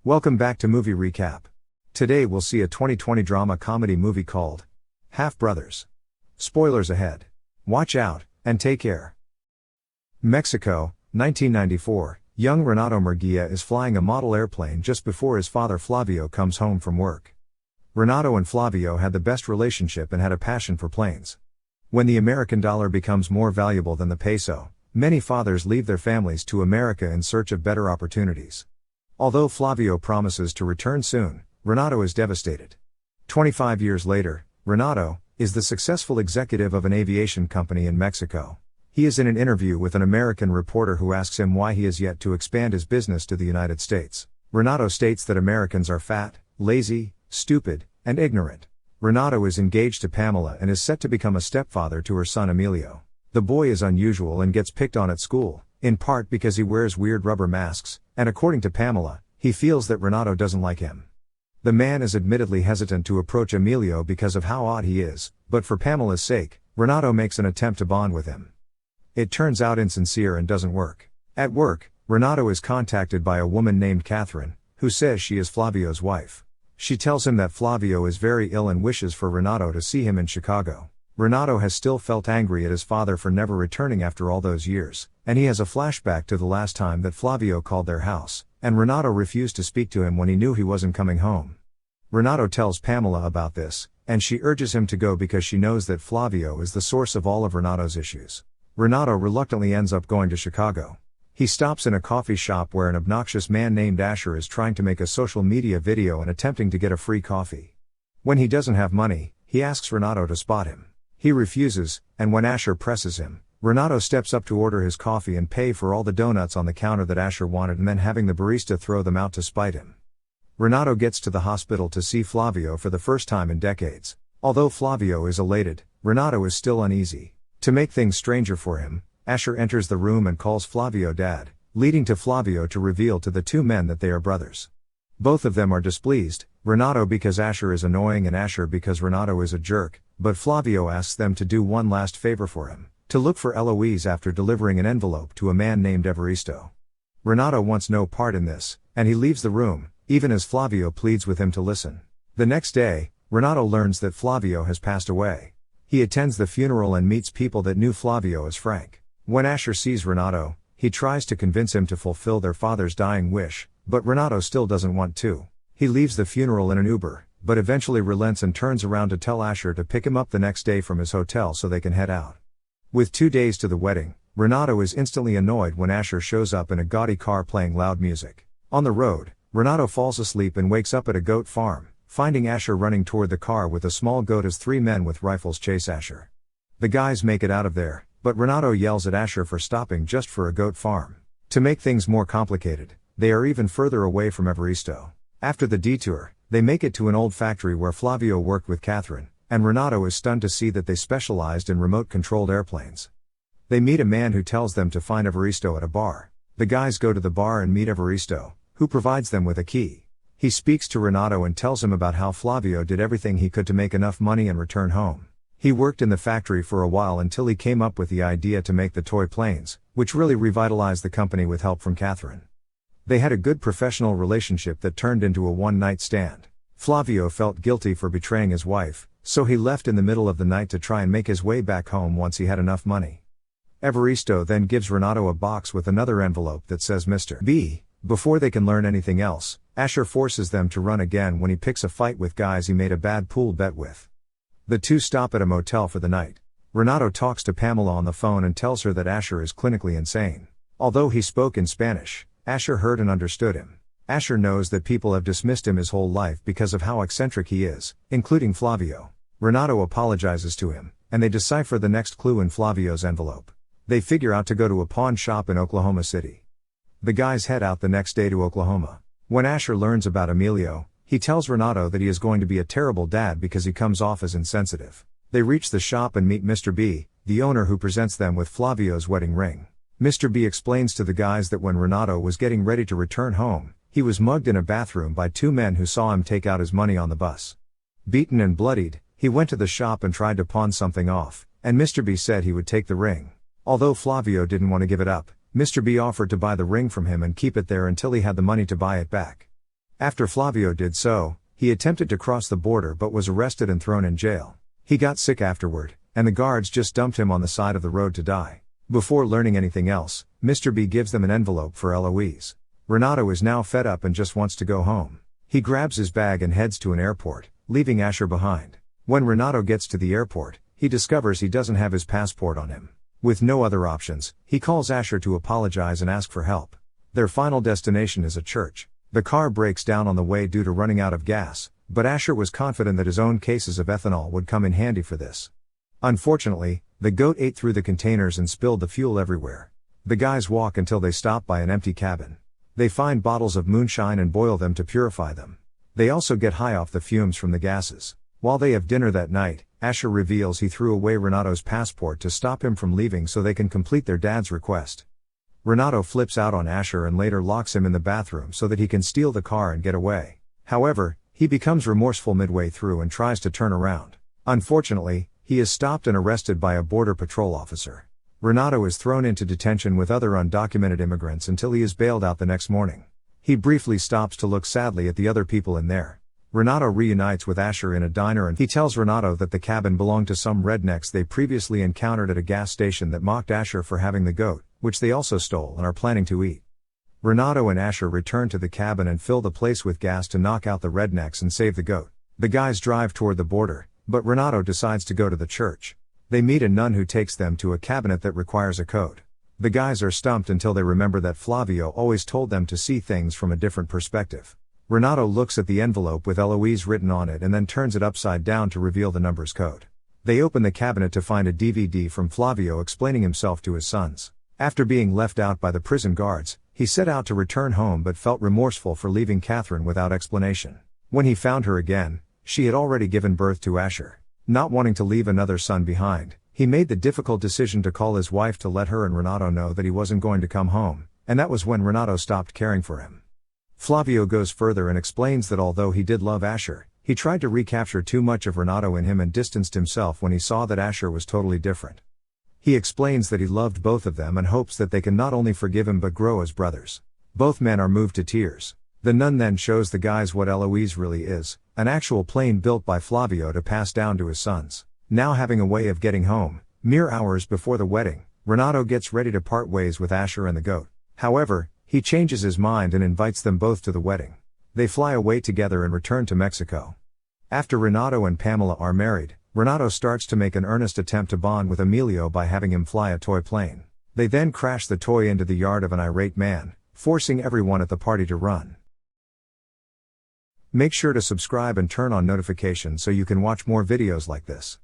Welcome back to Movie Recap. Today we'll see a 2020 drama comedy movie called Half Brothers. Spoilers ahead. Watch out, and take care. Mexico, 1994, young Renato Murguia is flying a model airplane just before his father Flavio comes home from work. Renato and Flavio had the best relationship and had a passion for planes. When the American dollar becomes more valuable than the peso, many fathers leave their families to America in search of better opportunities. Although Flavio promises to return soon, Renato is devastated. 25 years later, Renato is the successful executive of an aviation company in Mexico. He is in an interview with an American reporter who asks him why he has yet to expand his business to the United States. Renato states that Americans are fat, lazy, stupid, and ignorant. Renato is engaged to Pamela and is set to become a stepfather to her son Emilio. The boy is unusual and gets picked on at school, in part because he wears weird rubber masks, and according to Pamela, he feels that Renato doesn't like him. The man is admittedly hesitant to approach Emilio because of how odd he is, but for Pamela's sake, Renato makes an attempt to bond with him. It turns out insincere and doesn't work. At work, Renato is contacted by a woman named Catherine, who says she is Flavio's wife. She tells him that Flavio is very ill and wishes for Renato to see him in Chicago. Renato has still felt angry at his father for never returning after all those years, and he has a flashback to the last time that Flavio called their house, and Renato refused to speak to him when he knew he wasn't coming home. Renato tells Pamela about this, and she urges him to go because she knows that Flavio is the source of all of Renato's issues. Renato reluctantly ends up going to Chicago. He stops in a coffee shop where an obnoxious man named Asher is trying to make a social media video and attempting to get a free coffee. When he doesn't have money, he asks Renato to spot him. He refuses, and when Asher presses him, Renato steps up to order his coffee and pay for all the donuts on the counter that Asher wanted and then having the barista throw them out to spite him. Renato gets to the hospital to see Flavio for the first time in decades. Although Flavio is elated, Renato is still uneasy. To make things stranger for him, Asher enters the room and calls Flavio dad, leading to Flavio to reveal to the two men that they are brothers. Both of them are displeased, Renato because Asher is annoying and Asher because Renato is a jerk, but Flavio asks them to do one last favor for him, to look for Eloise after delivering an envelope to a man named Evaristo. Renato wants no part in this, and he leaves the room, even as Flavio pleads with him to listen. The next day, Renato learns that Flavio has passed away. He attends the funeral and meets people that knew Flavio as Frank. When Asher sees Renato, he tries to convince him to fulfill their father's dying wish, but Renato still doesn't want to. He leaves the funeral in an Uber, but eventually relents and turns around to tell Asher to pick him up the next day from his hotel so they can head out. With 2 days to the wedding, Renato is instantly annoyed when Asher shows up in a gaudy car playing loud music. On the road, Renato falls asleep and wakes up at a goat farm, finding Asher running toward the car with a small goat as 3 men with rifles chase Asher. The guys make it out of there, but Renato yells at Asher for stopping just for a goat farm. To make things more complicated, they are even further away from Evaristo. After the detour, they make it to an old factory where Flavio worked with Catherine, and Renato is stunned to see that they specialized in remote-controlled airplanes. They meet a man who tells them to find Evaristo at a bar. The guys go to the bar and meet Evaristo, who provides them with a key. He speaks to Renato and tells him about how Flavio did everything he could to make enough money and return home. He worked in the factory for a while until he came up with the idea to make the toy planes, which really revitalized the company with help from Catherine. They had a good professional relationship that turned into a one-night stand. Flavio felt guilty for betraying his wife, so he left in the middle of the night to try and make his way back home once he had enough money. Evaristo then gives Renato a box with another envelope that says Mr. B. Before they can learn anything else, Asher forces them to run again when he picks a fight with guys he made a bad pool bet with. The two stop at a motel for the night. Renato talks to Pamela on the phone and tells her that Asher is clinically insane. Although he spoke in Spanish, Asher heard and understood him. Asher knows that people have dismissed him his whole life because of how eccentric he is, including Flavio. Renato apologizes to him, and they decipher the next clue in Flavio's envelope. They figure out to go to a pawn shop in Oklahoma City. The guys head out the next day to Oklahoma. When Asher learns about Emilio, he tells Renato that he is going to be a terrible dad because he comes off as insensitive. They reach the shop and meet Mr. B, the owner, who presents them with Flavio's wedding ring. Mr. B explains to the guys that when Renato was getting ready to return home, he was mugged in a bathroom by 2 men who saw him take out his money on the bus. Beaten and bloodied, he went to the shop and tried to pawn something off, and Mr. B said he would take the ring. Although Flavio didn't want to give it up, Mr. B offered to buy the ring from him and keep it there until he had the money to buy it back. After Flavio did so, he attempted to cross the border but was arrested and thrown in jail. He got sick afterward, and the guards just dumped him on the side of the road to die. Before learning anything else, Mr. B gives them an envelope for Eloise. Renato is now fed up and just wants to go home. He grabs his bag and heads to an airport, leaving Asher behind. When Renato gets to the airport, he discovers he doesn't have his passport on him. With no other options, he calls Asher to apologize and ask for help. Their final destination is a church. The car breaks down on the way due to running out of gas, but Asher was confident that his own cases of ethanol would come in handy for this. Unfortunately, the goat ate through the containers and spilled the fuel everywhere. The guys walk until they stop by an empty cabin. They find bottles of moonshine and boil them to purify them. They also get high off the fumes from the gases. While they have dinner that night, Asher reveals he threw away Renato's passport to stop him from leaving so they can complete their dad's request. Renato flips out on Asher and later locks him in the bathroom so that he can steal the car and get away. However, he becomes remorseful midway through and tries to turn around. Unfortunately, he is stopped and arrested by a border patrol officer. Renato is thrown into detention with other undocumented immigrants until he is bailed out the next morning. He briefly stops to look sadly at the other people in there. Renato reunites with Asher in a diner and he tells Renato that the cabin belonged to some rednecks they previously encountered at a gas station that mocked Asher for having the goat, which they also stole and are planning to eat. Renato and Asher return to the cabin and fill the place with gas to knock out the rednecks and save the goat. The guys drive toward the border, but Renato decides to go to the church. They meet a nun who takes them to a cabinet that requires a code. The guys are stumped until they remember that Flavio always told them to see things from a different perspective. Renato looks at the envelope with Eloise written on it and then turns it upside down to reveal the number's code. They open the cabinet to find a DVD from Flavio explaining himself to his sons. After being left out by the prison guards, he set out to return home but felt remorseful for leaving Catherine without explanation. When he found her again, she had already given birth to Asher. Not wanting to leave another son behind, he made the difficult decision to call his wife to let her and Renato know that he wasn't going to come home, and that was when Renato stopped caring for him. Flavio goes further and explains that although he did love Asher, he tried to recapture too much of Renato in him and distanced himself when he saw that Asher was totally different. He explains that he loved both of them and hopes that they can not only forgive him but grow as brothers. Both men are moved to tears. The nun then shows the guys what Eloise really is, an actual plane built by Flavio to pass down to his sons. Now having a way of getting home, mere hours before the wedding, Renato gets ready to part ways with Asher and the goat. However, he changes his mind and invites them both to the wedding. They fly away together and return to Mexico. After Renato and Pamela are married, Renato starts to make an earnest attempt to bond with Emilio by having him fly a toy plane. They then crash the toy into the yard of an irate man, forcing everyone at the party to run. Make sure to subscribe and turn on notifications so you can watch more videos like this.